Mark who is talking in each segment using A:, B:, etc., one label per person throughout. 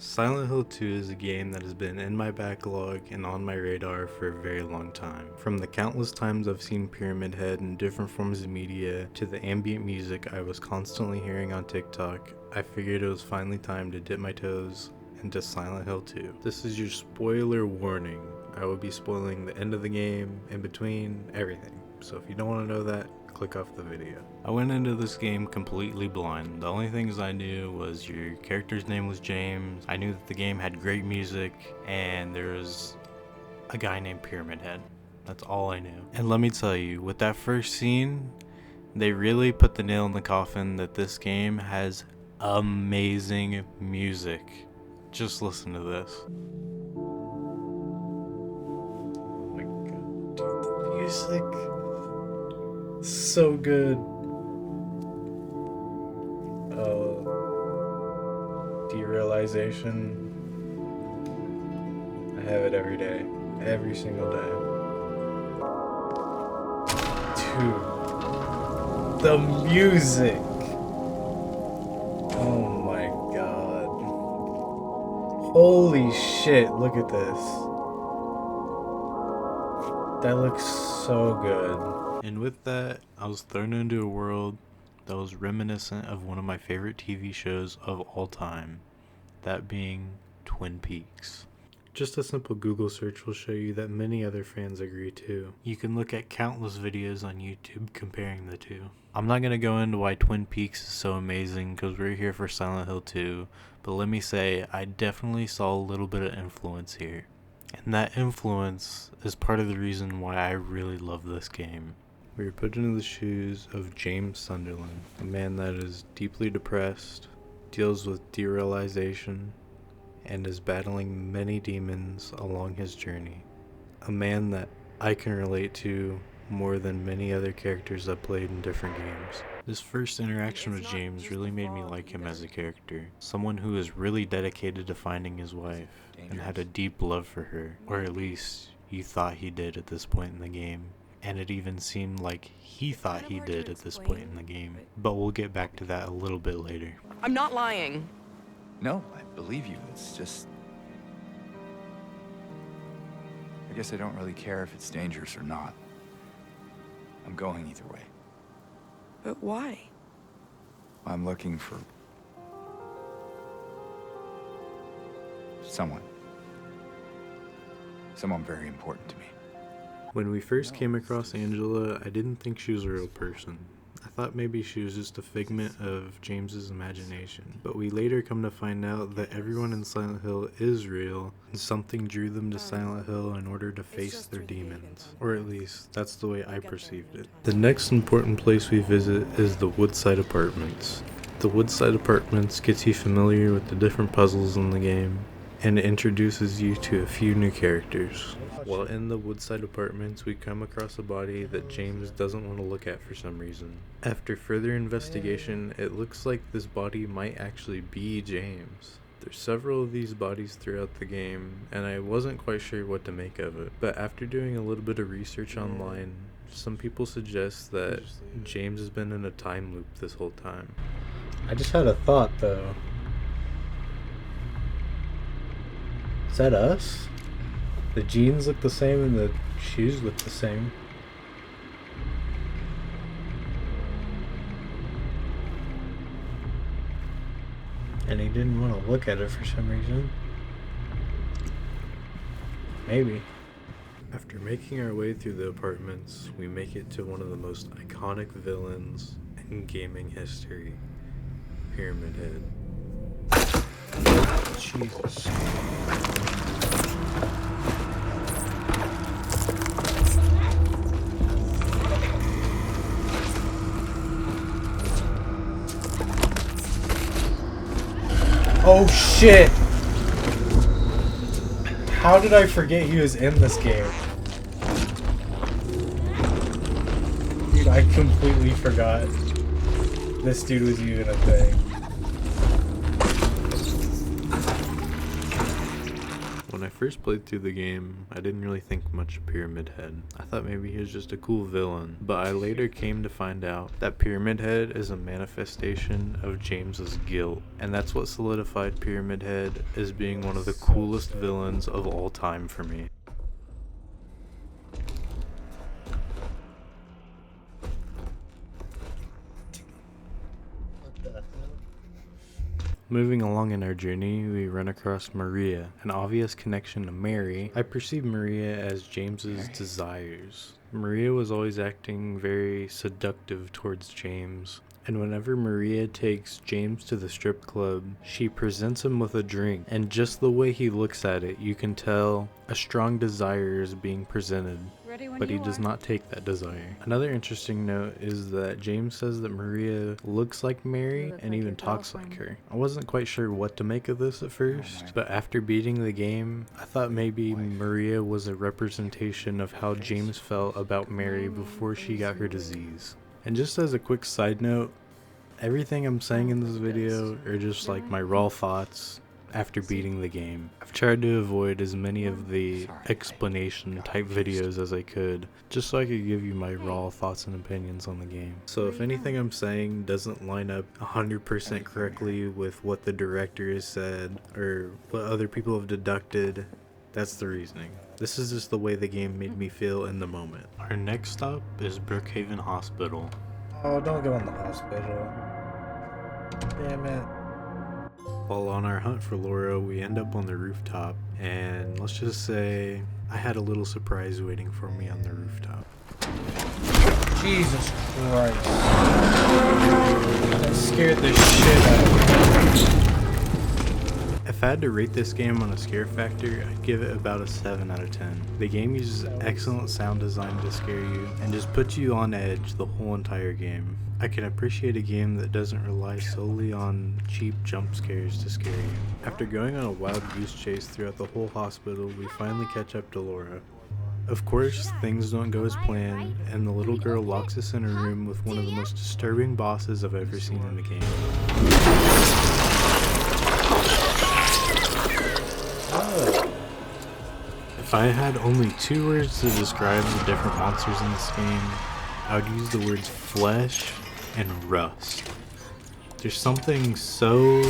A: Silent Hill 2 is a game that has been in my backlog and on my radar for a very long time. From the countless times I've seen Pyramid Head in different forms of media to the ambient music I was constantly hearing on TikTok, I figured it was finally time to dip my toes into Silent Hill 2. This is your spoiler warning. I will be spoiling the end of the game, in between, everything. So if you don't want to know that, click off the video. I went into this game completely blind. The only things I knew was your character's name was James. I knew that the game had great music and there was a guy named Pyramid Head. That's all I knew. And let me tell you, with that first scene, they really put the nail in the coffin that this game has amazing music. Just listen to this. Oh my god, dude, the music. So good. Derealization. I have it every day. Every single day. Dude. The music. Oh my god. Holy shit, look at this. That looks so good. And with that, I was thrown into a world that was reminiscent of one of my favorite TV shows of all time, that being Twin Peaks. Just a simple Google search will show you that many other fans agree too. You can look at countless videos on YouTube comparing the two. I'm not going to go into why Twin Peaks is so amazing because we're here for Silent Hill 2, but let me say I definitely saw a little bit of influence here. And that influence is part of the reason why I really love this game. We are put into the shoes of James Sunderland, a man that is deeply depressed, deals with derealization, and is battling many demons along his journey. A man that I can relate to more than many other characters I've played in different games. This first interaction with James really made me like him as a character. Someone who is really dedicated to finding his wife and had a deep love for her, or at least you thought he did at this point in the game. And it even seemed like he thought he did at this point in the game. But we'll get back to that a little bit later.
B: I'm not lying.
C: No, I believe you. It's just... I guess I don't really care if it's dangerous or not. I'm going either way.
B: But why?
C: I'm looking for... someone. Someone very important to me.
A: When we first came across Angela, I didn't think she was a real person. I thought maybe she was just a figment of James's imagination. But we later come to find out that everyone in Silent Hill is real, and something drew them to Silent Hill in order to face their demons. Or at least, that's the way I perceived it. The next important place we visit is the Woodside Apartments. The Woodside Apartments gets you familiar with the different puzzles in the game, and it introduces you to a few new characters. While in the Woodside Apartments, we come across a body that James doesn't want to look at for some reason. After further investigation, it looks like this body might actually be James. There's several of these bodies throughout the game, and I wasn't quite sure what to make of it. But after doing a little bit of research online, some people suggest that James has been in a time loop this whole time. I just had a thought though. Is that us? The jeans look the same and the shoes look the same. And he didn't want to look at it for some reason. Maybe. After making our way through the apartments, we make it to one of the most iconic villains in gaming history, Pyramid Head. Jesus. Oh shit! How did I forget he was in this game? Dude, I completely forgot this dude was even a thing. When I first played through the game, I didn't really think much of Pyramid Head. I thought maybe he was just a cool villain, but I later came to find out that Pyramid Head is a manifestation of James's guilt, and that's what solidified Pyramid Head as being one of the coolest villains of all time for me. Moving along in our journey, we run across Maria, an obvious connection to Mary. I perceive Maria as James's desires. Maria was always acting very seductive towards James, and whenever Maria takes James to the strip club, she presents him with a drink, and just the way he looks at it, you can tell a strong desire is being presented. But he does not take that desire. Another interesting note is that James says that Maria looks like Mary and even talks like her. I wasn't quite sure what to make of this at first, but after beating the game, I thought maybe Maria was a representation of how James felt about Mary before she got her disease. And just as a quick side note, everything I'm saying in this video are just like my raw thoughts after beating the game. I've tried to avoid as many of the explanation type videos as I could, just so I could give you my raw thoughts and opinions on the game. So if anything I'm saying doesn't line up 100% correctly with what the director has said or what other people have deducted, that's the reasoning. This is just the way the game made me feel in the moment. Our next stop is Brookhaven Hospital.
D: Oh, don't go in the hospital. Damn it.
A: While on our hunt for Laura, we end up on the rooftop, and let's just say I had a little surprise waiting for me on the rooftop.
D: Jesus Christ. That scared the shit out of me.
A: If I had to rate this game on a scare factor, I'd give it about a 7 out of 10. The game uses excellent sound design to scare you, and just puts you on edge the whole entire game. I can appreciate a game that doesn't rely solely on cheap jump scares to scare you. After going on a wild goose chase throughout the whole hospital, we finally catch up to Laura. Of course, things don't go as planned, and the little girl locks us in a room with one of the most disturbing bosses I've ever seen in the game. If I had only 2 words to describe the different monsters in this game, I would use the words flesh and rust. There's something so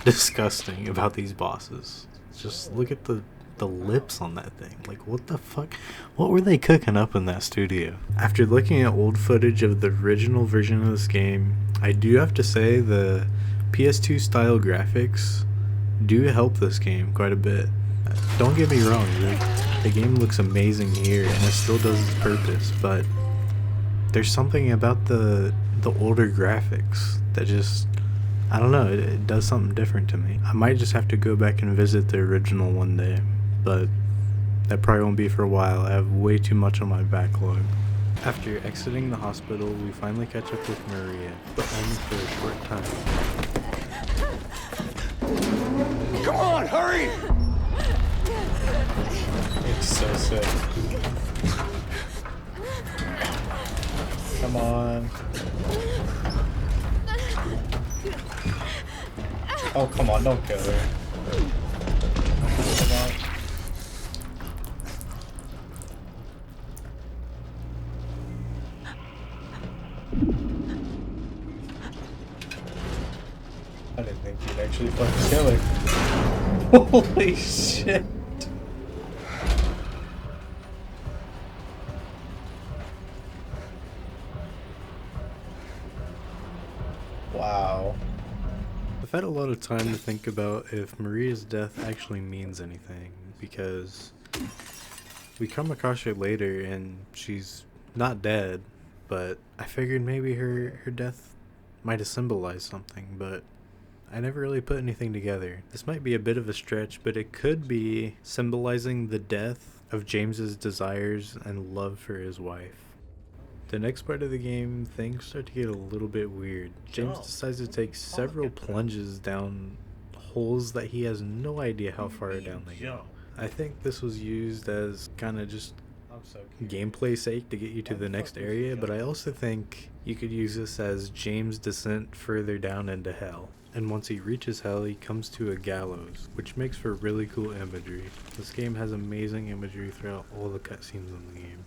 A: disgusting about these bosses. Just look at the lips on that thing. Like, what the fuck? What were they cooking up in that studio? After looking at old footage of the original version of this game, I do have to say the PS2 style graphics do help this game quite a bit. Don't get me wrong, the game looks amazing here and it still does its purpose, but there's something about the older graphics that just, I don't know, it does something different to me. I might just have to go back and visit the original one day, but that probably won't be for a while. I have way too much on my backlog. After exiting the hospital, we finally catch up with Maria, but only for a short time.
C: Come on, hurry!
D: It's so sick. Come on. Oh, come on, don't go there. Come on. I didn't think you'd actually fucking kill her. Holy shit. Wow.
A: I've had a lot of time to think about if Maria's death actually means anything, because we come across her later and she's not dead, but I figured maybe her death might have symbolized something, but I never really put anything together. This might be a bit of a stretch, but it could be symbolizing the death of James's desires and love for his wife. The next part of the game, things start to get a little bit weird. James decides to take several plunges down holes that he has no idea how far down they go. I think this was used as kind of just gameplay sake to get you to the next area, but I also think you could use this as James' descent further down into hell. And once he reaches hell, he comes to a gallows, which makes for really cool imagery. This game has amazing imagery throughout all the cutscenes in the game.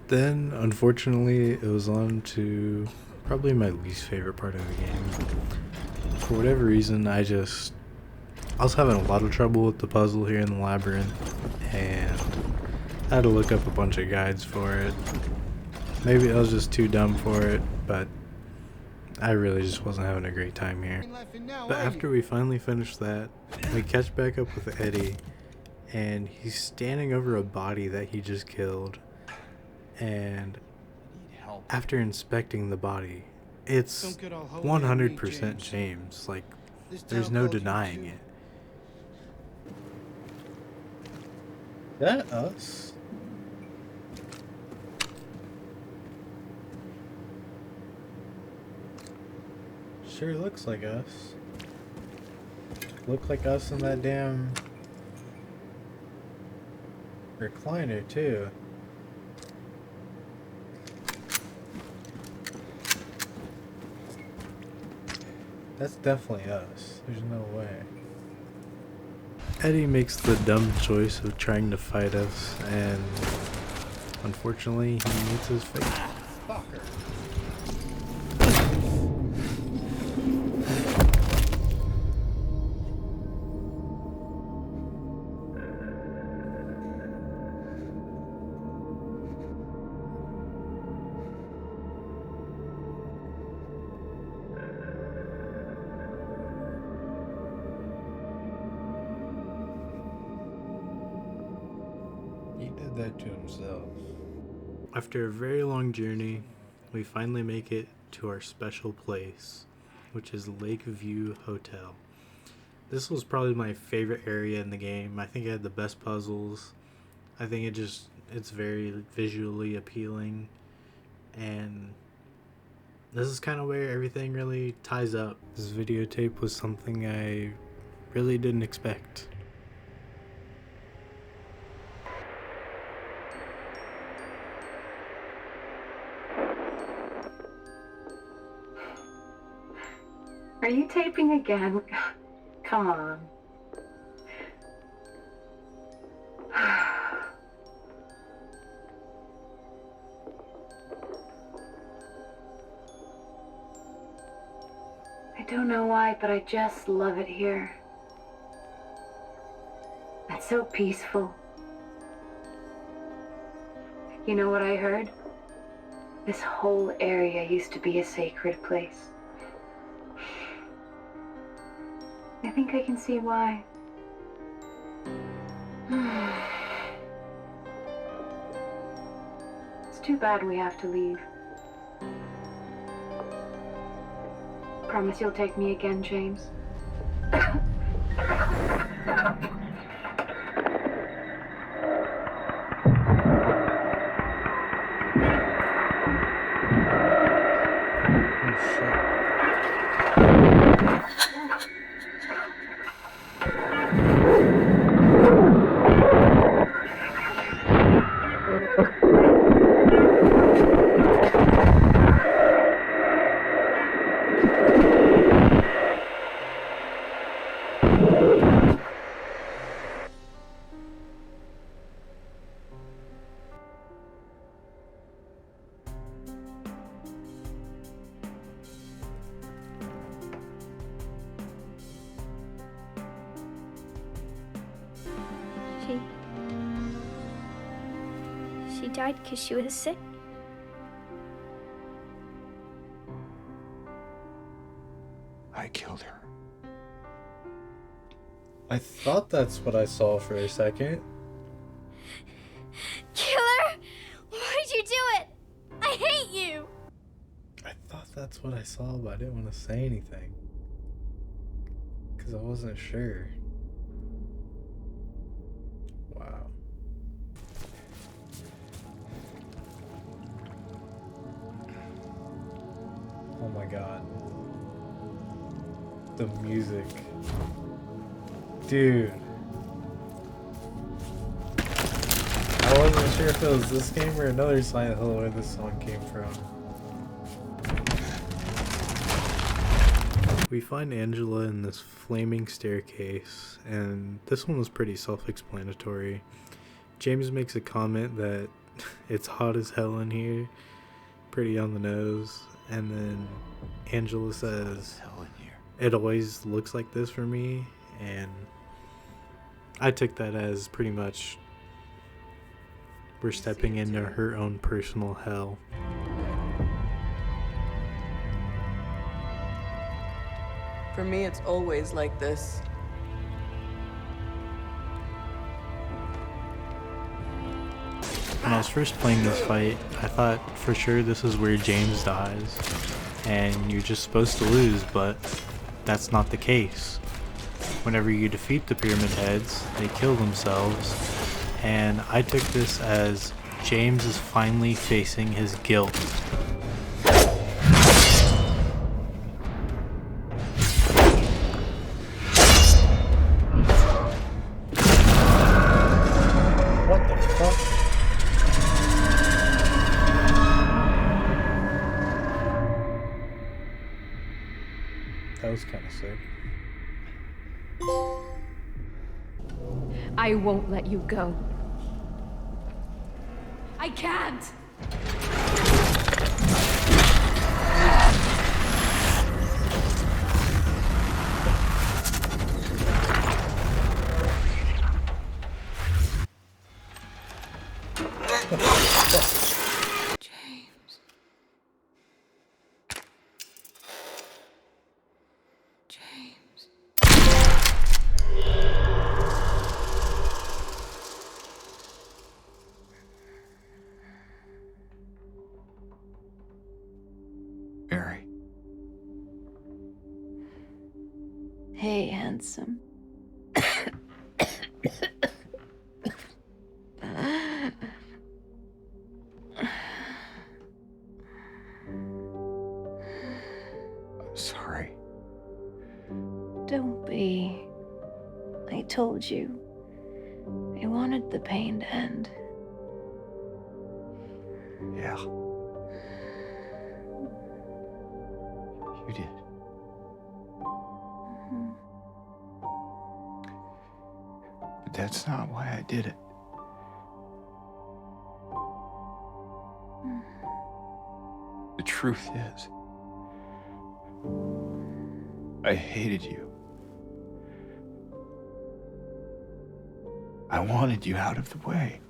A: Then, unfortunately, it was on to probably my least favorite part of the game. For whatever reason, I was having a lot of trouble with the puzzle here in the labyrinth, and I had to look up a bunch of guides for it. Maybe I was just too dumb for it, but I really just wasn't having a great time here. But after we finally finished that, we catch back up with Eddie, and he's standing over a body that he just killed. And after inspecting the body, it's 100% James. Like, there's no denying it.
D: That us? Sure looks like us. Look like us in that damn recliner too. That's definitely us. There's no way.
A: Eddie makes the dumb choice of trying to fight us, and unfortunately he meets his fate.
D: Fucker. He did that to himself.
A: After a very long journey, we finally make it to our special place, which is Lakeview Hotel. This was probably my favorite area in the game. I think it had the best puzzles. I think it's very visually appealing, and this is kind of where everything really ties up. This videotape was something I really didn't expect.
E: Are you taping again? Come on. I don't know why, but I just love it here. It's so peaceful. You know what I heard? This whole area used to be a sacred place. I think I can see why. It's too bad we have to leave. Promise you'll take me again, James.
D: Oh shit.
F: She died because she was sick.
C: I killed her.
D: I thought that's what I saw for a second.
F: Killer! Why'd you do it? I hate you!
D: I thought that's what I saw, but I didn't want to say anything. Because I wasn't sure. Wow. Oh my god. The music. Dude. I sure if it was this game or another Silent Hill where this song came from. We find Angela in this flaming staircase, and this one was pretty self-explanatory. James makes a comment that it's hot as hell in here, pretty on the nose, and then Angela says,
C: Hell in here.
D: it always looks like this for me, and I took that as pretty much we're stepping into her own personal hell.
B: For me, it's always like this.
A: When I was first playing this fight, I thought for sure this is where James dies, and you're just supposed to lose, but that's not the case. Whenever you defeat the Pyramid Heads, they kill themselves, and I took this as James is finally facing his guilt.
D: What the fuck? That was kind of sick.
E: I won't let you go. I can't!
B: James. James.
C: Mary.
E: Hey, handsome.
C: I'm sorry.
E: Don't be. I told you. I wanted the pain to end.
C: Yeah. You did. But that's not why I did it. The truth is, I hated you. I wanted you out of the way.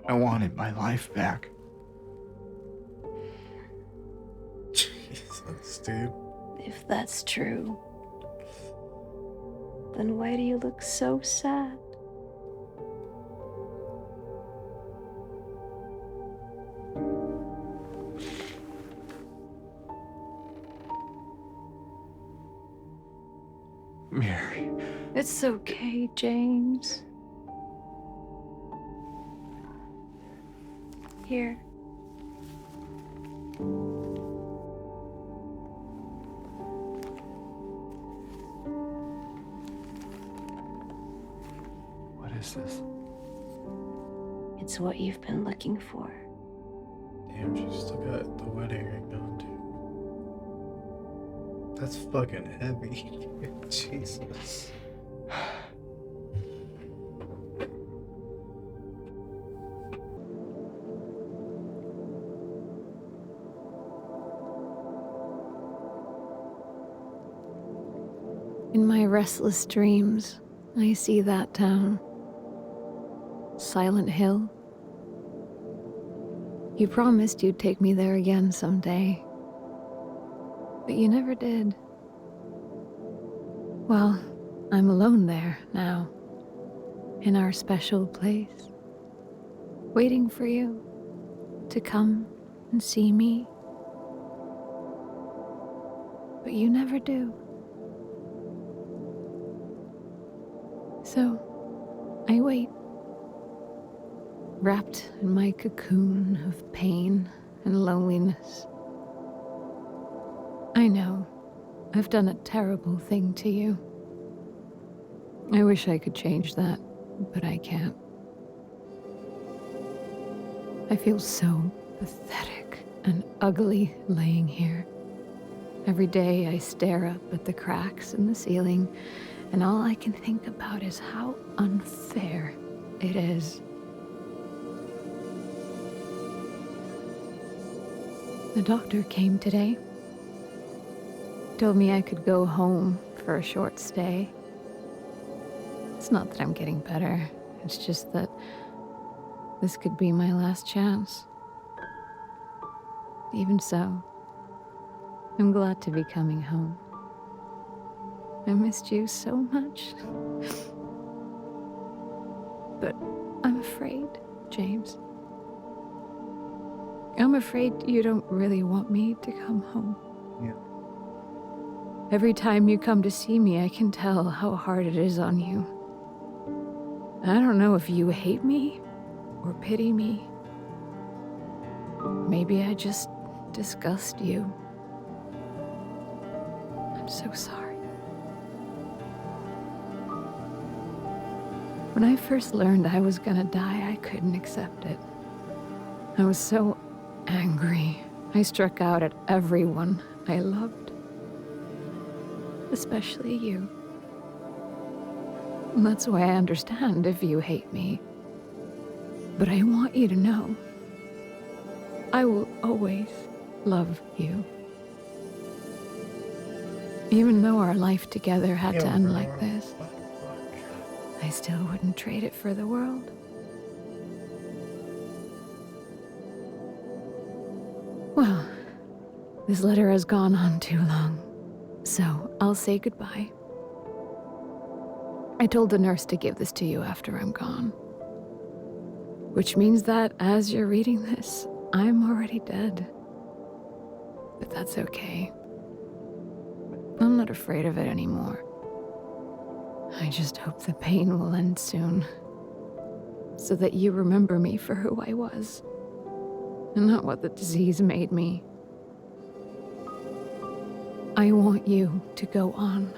C: I wanted my life back.
D: Jesus, dude.
E: If that's true, then why do you look so sad?
C: Mary.
E: It's okay, James. Here.
C: What is this?
E: It's what you've been looking for.
D: Damn, she still got the wedding ring on, too. That's fucking heavy. Jesus.
G: In my restless dreams, I see that town. Silent Hill. You promised you'd take me there again someday. But you never did. Well, I'm alone there now. In our special place. Waiting for you to come and see me. But you never do. So, I wait, wrapped in my cocoon of pain and loneliness. I know, I've done a terrible thing to you. I wish I could change that, but I can't. I feel so pathetic and ugly laying here. Every day I stare up at the cracks in the ceiling, and all I can think about is how unfair it is. The doctor came today. Told me I could go home for a short stay. It's not that I'm getting better. It's just that this could be my last chance. Even so, I'm glad to be coming home. I missed you so much. But I'm afraid, James. I'm afraid you don't really want me to come home.
D: Yeah.
G: Every time you come to see me, I can tell how hard it is on you. I don't know if you hate me or pity me. Maybe I just disgust you. I'm so sorry. When I first learned I was gonna die, I couldn't accept it. I was so angry. I struck out at everyone I loved. Especially you. And that's why I understand if you hate me. But I want you to know, I will always love you. Even though our life together had to end like this, I still wouldn't trade it for the world. Well, this letter has gone on too long, so I'll say goodbye. I told the nurse to give this to you after I'm gone. Which means that as you're reading this, I'm already dead. But that's okay. I'm not afraid of it anymore. I just hope the pain will end soon. So that you remember me for who I was. And not what the disease made me. I want you to go on.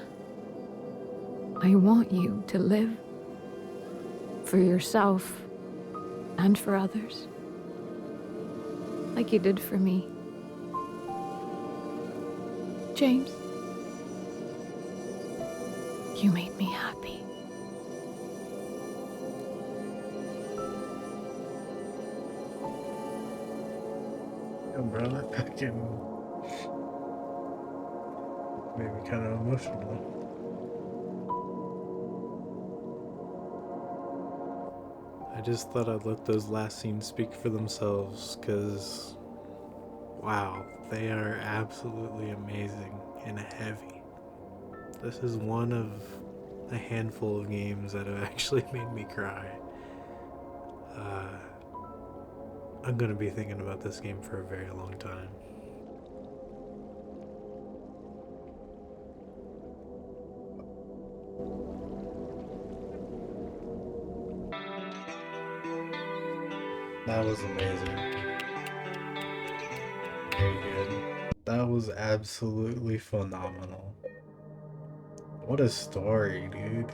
G: I want you to live. For yourself and for others. Like you did for me. James, you made me happy.
D: Umbrella fucking made me kind of emotional. I just thought I'd let those last scenes speak for themselves, because wow, they are absolutely amazing and heavy. This is one of a handful of games that have actually made me cry. I'm gonna be thinking about this game for a very long time. That was amazing. Very good. That was absolutely phenomenal. What a story, dude.